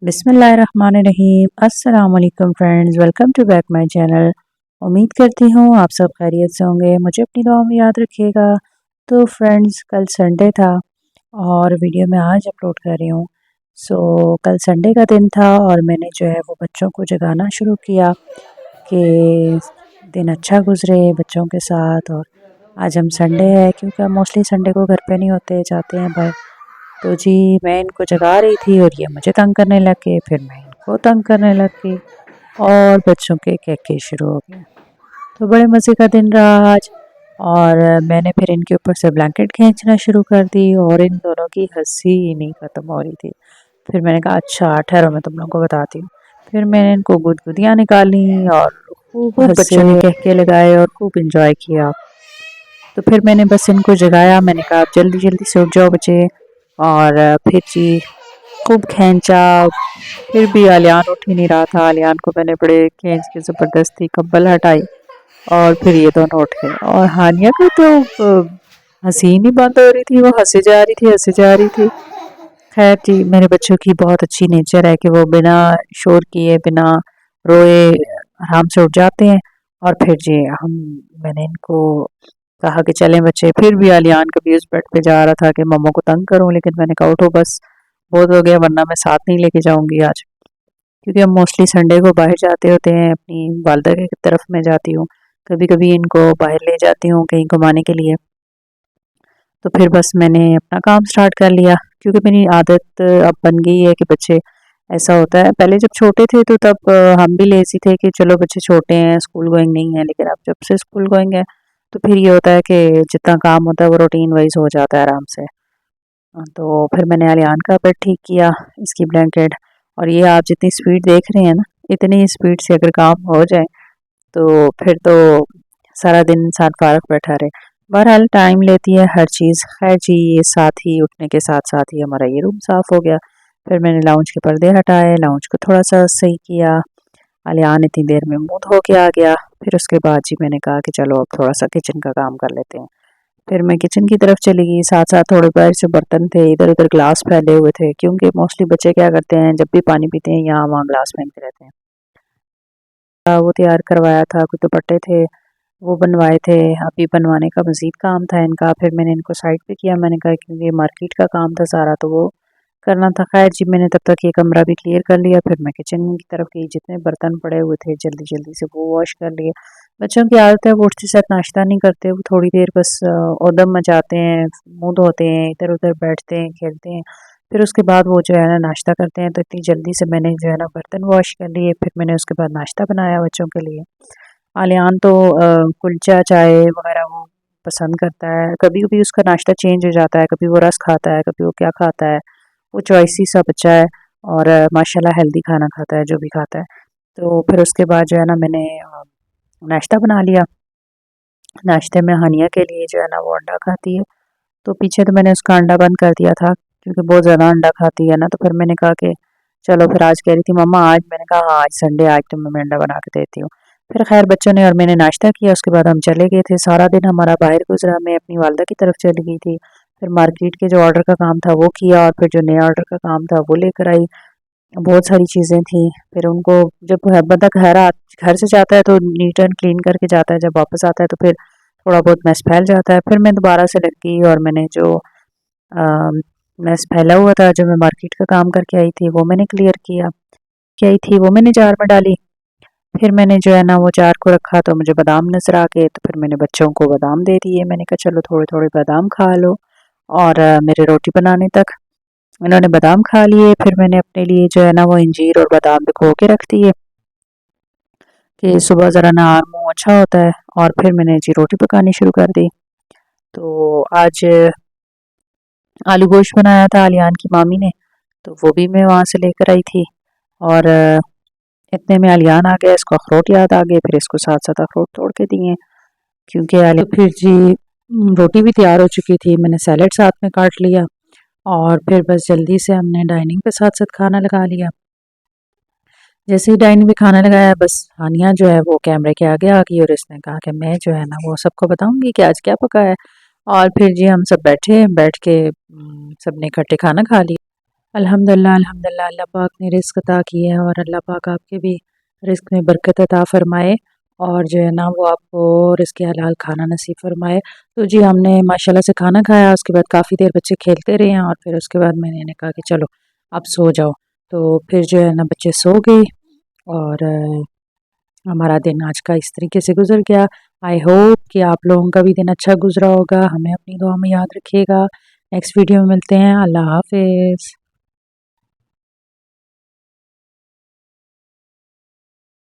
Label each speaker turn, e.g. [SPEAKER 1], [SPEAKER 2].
[SPEAKER 1] बिस्मिल्लाहिर्रहमानिर्रहीम। अस्सलाम वालेकुम friends, welcome to back my channel. उम्मीद करती हूँ आप सब खैरियत से होंगे, मुझे अपनी दुआ में याद रखिएगा। तो फ्रेंड्स, कल संडे था और वीडियो मैं आज अपलोड कर रही हूँ। कल संडे का दिन था और मैंने जो है वो बच्चों को जगाना शुरू किया कि दिन अच्छा गुजरे बच्चों के साथ। और आज हम संडे है, क्योंकि हम मोस्टली संडे को घर पे नहीं होते, जाते हैं बाहर। तो जी, मैं इनको जगा रही थी और ये मुझे तंग करने लग गए, फिर मैं इनको तंग करने लग गई और बच्चों के केके शुरू हो गए। तो बड़े मज़े का दिन रहा आज। और मैंने फिर इनके ऊपर से ब्लैंकेट खींचना शुरू कर दी और इन दोनों की हंसी ही नहीं ख़त्म हो रही थी। फिर मैंने कहा अच्छा ठहरो, मैं तुम लोगों को बताती हूँ। फिर मैंने इनको गुदगुदियाँ निकाली और खूब
[SPEAKER 2] बच्चों
[SPEAKER 1] हंसे,
[SPEAKER 2] ने
[SPEAKER 1] कहके लगाए और खूब इंजॉय किया। तो फिर मैंने बस इनको जगाया, मैंने कहा आप जल्दी जल्दी से उठ जाओ बच्चे। और फिर जी खूब खींचा, फिर भी आलियान उठ ही नहीं रहा था। आलियान को मैंने बड़े खींच के ज़बरदस्ती कंबल हटाई और फिर ये दोनों उठ गए। और हानिया का तो हंसी ही नहीं बंद हो रही थी, वो हंसे जा रही थी, हंसे जा रही थी। खैर जी, मेरे बच्चों की बहुत अच्छी नेचर है कि वो बिना शोर किए, बिना रोए आराम से उठ जाते हैं। और फिर जी मैंने इनको कहा कि चलें बच्चे। फिर भी आलियान कभी उस बेड पे जा रहा था कि मम्मा को तंग करूं, लेकिन मैंने कहा उठो बस, बहुत हो गया, वरना मैं साथ नहीं लेके जाऊंगी आज। क्योंकि हम मोस्टली संडे को बाहर जाते होते हैं, अपनी वालदा की तरफ मैं जाती हूँ, कभी कभी इनको बाहर ले जाती हूँ कहीं घुमाने के लिए। तो फिर बस मैंने अपना काम स्टार्ट कर लिया, क्योंकि मेरी आदत अब बन गई है कि बच्चे, ऐसा होता है पहले जब छोटे थे तो तब हम भी लेजी थे कि चलो बच्चे छोटे हैं, स्कूल गोइंग नहीं है। लेकिन अब जब से स्कूल गोइंग है तो फिर ये होता है कि जितना काम होता है वो रूटीन वाइज हो जाता है आराम से। तो फिर मैंने अलियान का बेड ठीक किया, इसकी ब्लैंकेट। और ये आप जितनी स्पीड देख रहे हैं ना, इतनी स्पीड से अगर काम हो जाए तो फिर तो सारा दिन इंसान फारग बैठा रहे। बहरहाल टाइम लेती है हर चीज़। खैर जी, ये साथ ही उठने के साथ साथ ही हमारा ये रूम साफ़ हो गया। फिर मैंने लाउंज के पर्दे हटाए, लाउंज को थोड़ा सा सही किया। अलियान इतनी देर में मुँह धो के आ गया। फिर उसके बाद जी मैंने कहा कि चलो अब थोड़ा सा किचन का काम कर लेते हैं। फिर मैं किचन की तरफ चली गई, साथ साथ थोड़े बाहर से बर्तन थे, इधर उधर ग्लास फैले हुए थे, क्योंकि मोस्टली बच्चे क्या करते हैं जब भी पानी पीते हैं यहाँ वहाँ ग्लास फेंकते रहते हैं। वो तैयार करवाया था, कुछ दुपट्टे थे वो बनवाए थे, अभी बनवाने का मज़ीद काम था इनका। फिर मैंने इनको साइड पे किया, मैंने कहा क्योंकि मार्केट का काम था सारा तो वो करना था। खैर जी, मैंने तब तक ये कमरा भी क्लियर कर लिया। फिर मैं किचन की तरफ गई, जितने बर्तन पड़े हुए थे जल्दी जल्दी से वो वॉश कर लिए। बच्चों की आदत है वो उठते साथ नाश्ता नहीं करते, वो थोड़ी देर बस उदम मचाते हैं, मुँह धोते हैं, इधर उधर बैठते हैं, खेलते हैं। फिर उसके बाद वो जो है ना नाश्ता करते हैं। तो इतनी जल्दी से मैंने जो है ना बर्तन वॉश कर लिए, फिर मैंने उसके बाद नाश्ता बनाया बच्चों के लिए। आलियान तो कुलचा चाय वगैरह वो पसंद करता है। कभी कभी उसका नाश्ता चेंज हो जाता है, कभी वो रस खाता है, कभी वो क्या खाता है, वो चॉइसी सा बच्चा है। और माशाल्लाह हेल्दी खाना खाता है जो भी खाता है। तो फिर उसके बाद जो है ना मैंने नाश्ता बना लिया। नाश्ते में हानिया के लिए जो है ना वो अंडा खाती है, तो पीछे तो मैंने उसका अंडा बंद कर दिया था, क्योंकि बहुत ज़्यादा अंडा खाती है ना। तो फिर मैंने कहा कि चलो, फिर आज कह रही थी मम्मा आज, मैंने कहा हाँ आज संडे, आज तो मैं अंडा बना के देती हूँ। फिर खैर बच्चों ने और मैंने नाश्ता किया, उसके बाद हम चले गए थे। सारा दिन हमारा बाहर गुजरा, मैं अपनी वालदा की तरफ चली गई थी। फिर मार्केट के जो ऑर्डर का काम था वो किया, और फिर जो नया ऑर्डर का काम था वो लेकर आई। बहुत सारी चीज़ें थी। फिर उनको, जब बंदा घर से जाता है तो नीट एंड क्लीन करके जाता है, जब वापस आता है तो फिर थोड़ा बहुत मैस फैल जाता है। फिर मैं दोबारा से लग गई और मैंने जो मैस फैला हुआ था, जो मैं मार्केट का काम करके आई थी, वो मैंने क्लियर किया। क्या आई थी वो मैंने जार में डाली। फिर मैंने जो है ना वो जार को रखा तो मुझे बादाम नज़र आ गए, तो फिर मैंने बच्चों को बादाम दे दिए। मैंने कहा चलो थोड़े थोड़े बादाम खा लो। और मेरे रोटी बनाने तक इन्होंने बादाम खा लिए। फिर मैंने अपने लिए जो है ना वो इंजीर और बादाम भिगो के रख दिए कि सुबह ज़रा ना मुँह अच्छा होता है। और फिर मैंने जी रोटी पकानी शुरू कर दी। तो आज आलू गोश्त बनाया था आलियान की मामी ने, तो वो भी मैं वहाँ से लेकर आई थी। और इतने में आलियान आ गया, इसको अखरोट याद आ गए, फिर इसको साथ साथ अखरोट तोड़ के दिए। क्योंकि आलिया, तो फिर जी रोटी भी तैयार हो चुकी थी, मैंने सैलेड साथ में काट लिया। और फिर बस जल्दी से हमने डाइनिंग पे साथ साथ खाना लगा लिया। जैसे ही डाइनिंग पे खाना लगाया, बस हानिया जो है वो कैमरे के आगे आ गई और इसने कहा कि मैं जो है ना वो सबको बताऊंगी कि आज क्या पका है। और फिर जी हम सब बैठ के सब ने इकट्ठे खाना खा लिया। अल्हम्दुलिल्लाह अल्हम्दुलिल्लाह, अल्लाह पाक ने रिज़्क़ अता की है और अल्लाह पाक आपके भी रिज़्क़ में बरकत अता फ़रमाए और जो है ना वो आपको रिज़्क़ हलाल खाना नसीब फ़रमाए। तो जी हमने माशाल्लाह से खाना खाया, उसके बाद काफ़ी देर बच्चे खेलते रहे हैं और फिर उसके बाद मैंने कहा कि चलो अब सो जाओ। तो फिर जो है ना बच्चे सो गए और हमारा दिन आज का इस तरीके से गुज़र गया। आई होप कि आप लोगों का भी दिन अच्छा गुज़रा होगा। हमें अपनी दुआ में याद रखिएगा। नेक्स्ट वीडियो में मिलते हैं। अल्लाह हाफ़िज़।